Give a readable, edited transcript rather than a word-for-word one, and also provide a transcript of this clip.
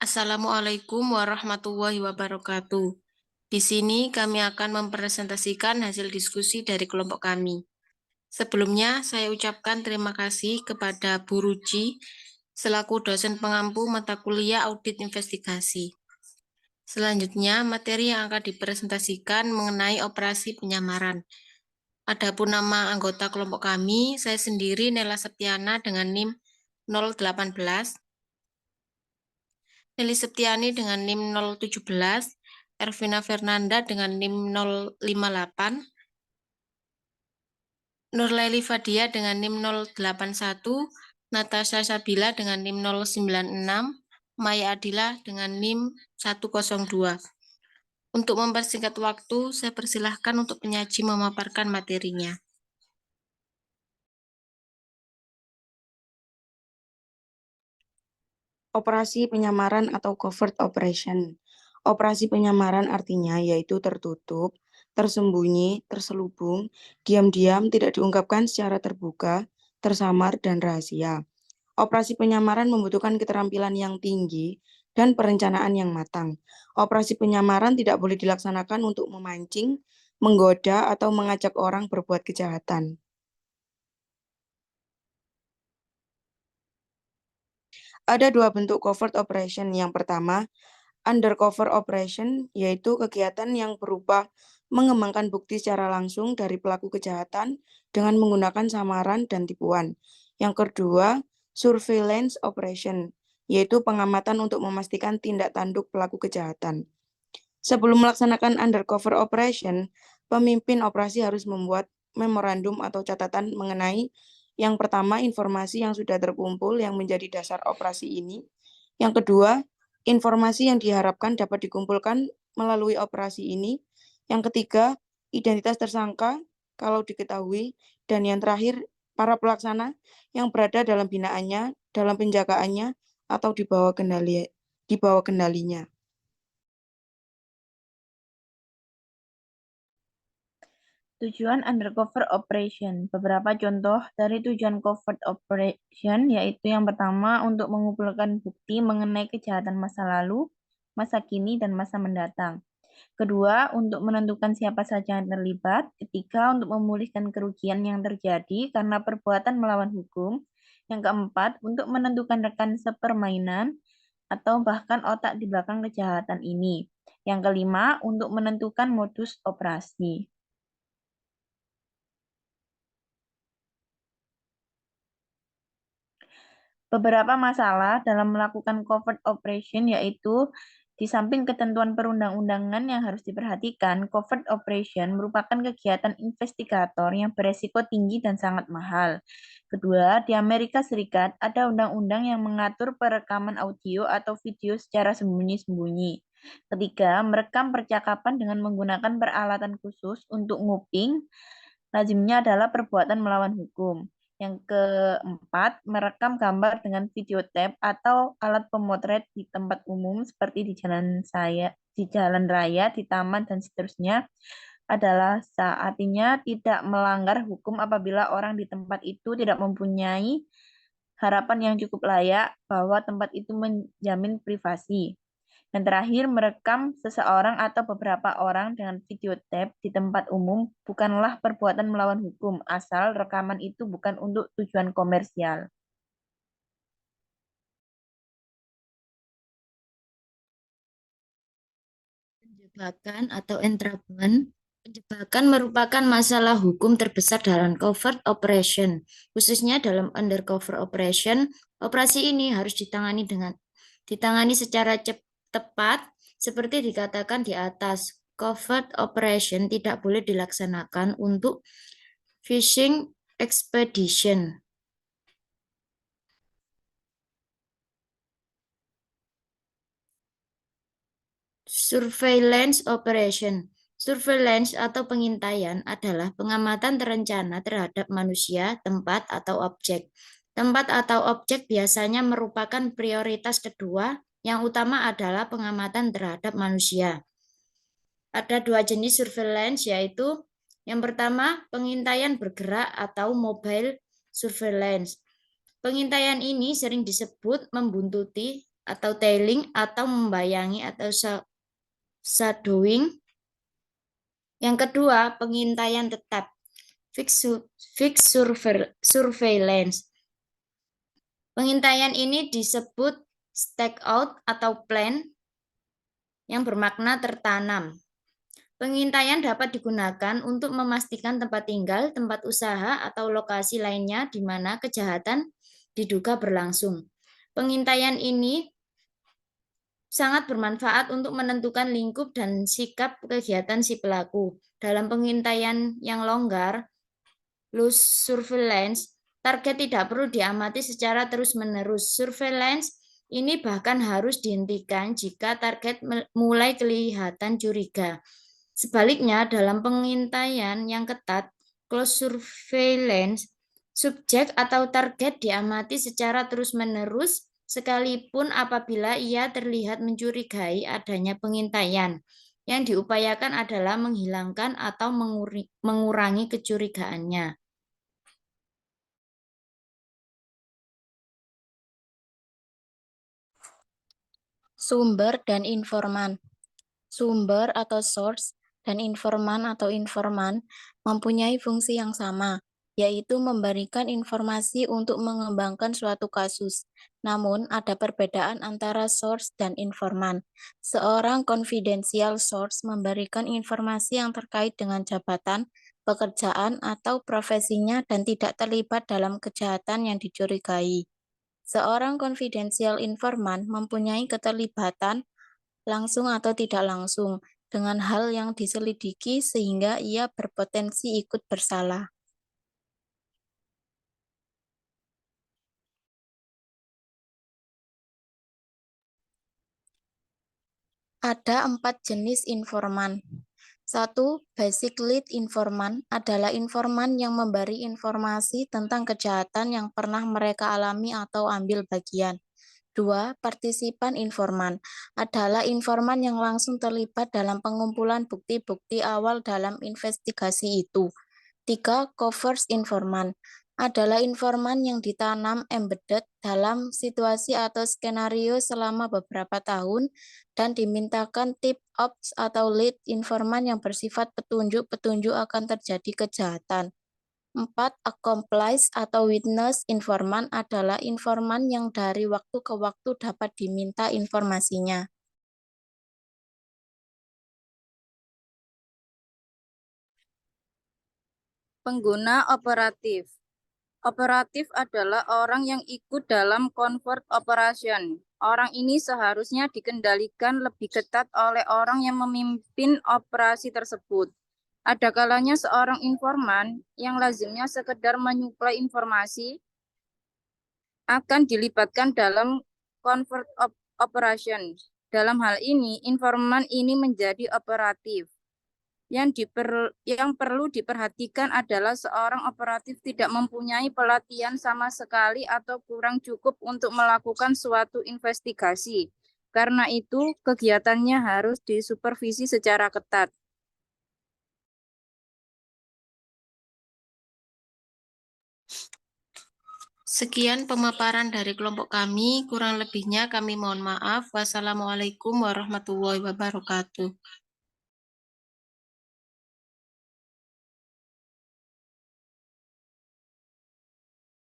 Assalamualaikum warahmatullahi wabarakatuh. Di sini kami akan mempresentasikan hasil diskusi dari kelompok kami. Sebelumnya, saya ucapkan terima kasih kepada Bu Ruci selaku dosen pengampu mata kuliah audit investigasi. Selanjutnya, materi yang akan dipresentasikan mengenai operasi penyamaran. Adapun nama anggota kelompok kami, saya sendiri Nela Septiana dengan NIM 018, Nelly Septiani dengan NIM 017, Ervina Fernanda dengan NIM 058, Nurlaili Fadia dengan NIM 081, Natasha Sabila dengan NIM 096, Maya Adila dengan NIM 102. Untuk mempersingkat waktu, saya persilahkan untuk penyaji memaparkan materinya. Operasi penyamaran atau covert operation. Operasi penyamaran artinya yaitu tertutup, tersembunyi, terselubung, diam-diam, tidak diungkapkan secara terbuka, tersamar, dan rahasia. Operasi penyamaran membutuhkan keterampilan yang tinggi dan perencanaan yang matang. Operasi penyamaran tidak boleh dilaksanakan untuk memancing, menggoda, atau mengajak orang berbuat kejahatan. Ada dua bentuk covert operation. Yang pertama, undercover operation, yaitu kegiatan yang berupa mengembangkan bukti secara langsung dari pelaku kejahatan dengan menggunakan samaran dan tipuan. Yang kedua, surveillance operation, yaitu pengamatan untuk memastikan tindak tanduk pelaku kejahatan. Sebelum melaksanakan undercover operation, pemimpin operasi harus membuat memorandum atau catatan mengenai yang pertama, informasi yang sudah terkumpul yang menjadi dasar operasi ini. Yang kedua, informasi yang diharapkan dapat dikumpulkan melalui operasi ini. Yang ketiga, identitas tersangka kalau diketahui. Dan yang terakhir, para pelaksana yang berada dalam binaannya, dalam penjagaannya, atau di bawah kendalinya. Tujuan undercover operation. Beberapa contoh dari tujuan covert operation yaitu yang pertama untuk mengumpulkan bukti mengenai kejahatan masa lalu, masa kini, dan masa mendatang. Kedua, untuk menentukan siapa saja yang terlibat. Ketiga, untuk memulihkan kerugian yang terjadi karena perbuatan melawan hukum. Yang keempat, untuk menentukan rekan sepermainan atau bahkan otak di belakang kejahatan ini. Yang kelima, untuk menentukan modus operasi. Beberapa masalah dalam melakukan covert operation yaitu di samping ketentuan perundang-undangan yang harus diperhatikan, covert operation merupakan kegiatan investigator yang beresiko tinggi dan sangat mahal. Kedua, di Amerika Serikat ada undang-undang yang mengatur perekaman audio atau video secara sembunyi-sembunyi. Ketiga, merekam percakapan dengan menggunakan peralatan khusus untuk nguping, lazimnya adalah perbuatan melawan hukum. Yang keempat, merekam gambar dengan video tape atau alat pemotret di tempat umum seperti di jalan raya, di taman, dan seterusnya adalah artinya tidak melanggar hukum apabila orang di tempat itu tidak mempunyai harapan yang cukup layak bahwa tempat itu menjamin privasi. Dan terakhir, merekam seseorang atau beberapa orang dengan video tape di tempat umum bukanlah perbuatan melawan hukum, asal rekaman itu bukan untuk tujuan komersial. Penjebakan atau entrapment. Penjebakan merupakan masalah hukum terbesar dalam covert operation. Khususnya dalam undercover operation, operasi ini harus ditangani secara tepat seperti dikatakan di atas. Covert operation tidak boleh dilaksanakan untuk fishing expedition. Surveillance operation. Surveillance atau pengintaian adalah pengamatan terencana terhadap manusia, tempat, atau objek. Tempat atau objek biasanya merupakan prioritas kedua, yang utama adalah pengamatan terhadap manusia. Ada dua jenis surveillance, yaitu Yang pertama, pengintaian bergerak atau mobile surveillance. Pengintaian ini sering disebut membuntuti atau tailing atau membayangi atau shadowing. Yang kedua, pengintaian tetap, fixed surveillance. Pengintaian ini disebut stakeout atau plan yang bermakna tertanam. Pengintaian dapat digunakan untuk memastikan tempat tinggal, tempat usaha, atau lokasi lainnya di mana kejahatan diduga berlangsung. Pengintaian ini sangat bermanfaat untuk menentukan lingkup dan sikap kegiatan si pelaku. Dalam pengintaian yang longgar, loose surveillance, target tidak perlu diamati secara terus-menerus. Surveillance ini bahkan harus dihentikan jika target mulai kelihatan curiga. Sebaliknya, dalam pengintaian yang ketat, close surveillance, subjek atau target diamati secara terus-menerus, sekalipun apabila ia terlihat mencurigai adanya pengintaian. Yang diupayakan adalah menghilangkan atau mengurangi kecurigaannya. Sumber dan informan. Sumber atau source dan informan atau informan mempunyai fungsi yang sama, yaitu memberikan informasi untuk mengembangkan suatu kasus. Namun, ada perbedaan antara source dan informan. Seorang confidential source memberikan informasi yang terkait dengan jabatan, pekerjaan, atau profesinya dan tidak terlibat dalam kejahatan yang dicurigai. Seorang confidential informan mempunyai keterlibatan langsung atau tidak langsung, dengan hal yang diselidiki sehingga ia berpotensi ikut bersalah. Ada 4 jenis informan. 1. Basic lead informan adalah informan yang memberi informasi tentang kejahatan yang pernah mereka alami atau ambil bagian. 2. Partisipan informan adalah informan yang langsung terlibat dalam pengumpulan bukti-bukti awal dalam investigasi itu. 3. Covert informan adalah informan yang ditanam embedded dalam situasi atau skenario selama beberapa tahun dan dimintakan tip ops atau lead informan yang bersifat petunjuk-petunjuk akan terjadi kejahatan. 4. Accomplice atau witness informan adalah informan yang dari waktu ke waktu dapat diminta informasinya. Pengguna operatif. Operatif adalah orang yang ikut dalam covert operation. Orang ini seharusnya dikendalikan lebih ketat oleh orang yang memimpin operasi tersebut. Ada kalanya seorang informan yang lazimnya sekedar menyuplai informasi akan dilibatkan dalam covert operation. Dalam hal ini, informan ini menjadi operatif. Yang perlu diperhatikan adalah seorang operatif tidak mempunyai pelatihan sama sekali atau kurang cukup untuk melakukan suatu investigasi. Karena itu, kegiatannya harus disupervisi secara ketat. Sekian pemaparan dari kelompok kami, kurang lebihnya kami mohon maaf. Wassalamualaikum warahmatullahi wabarakatuh.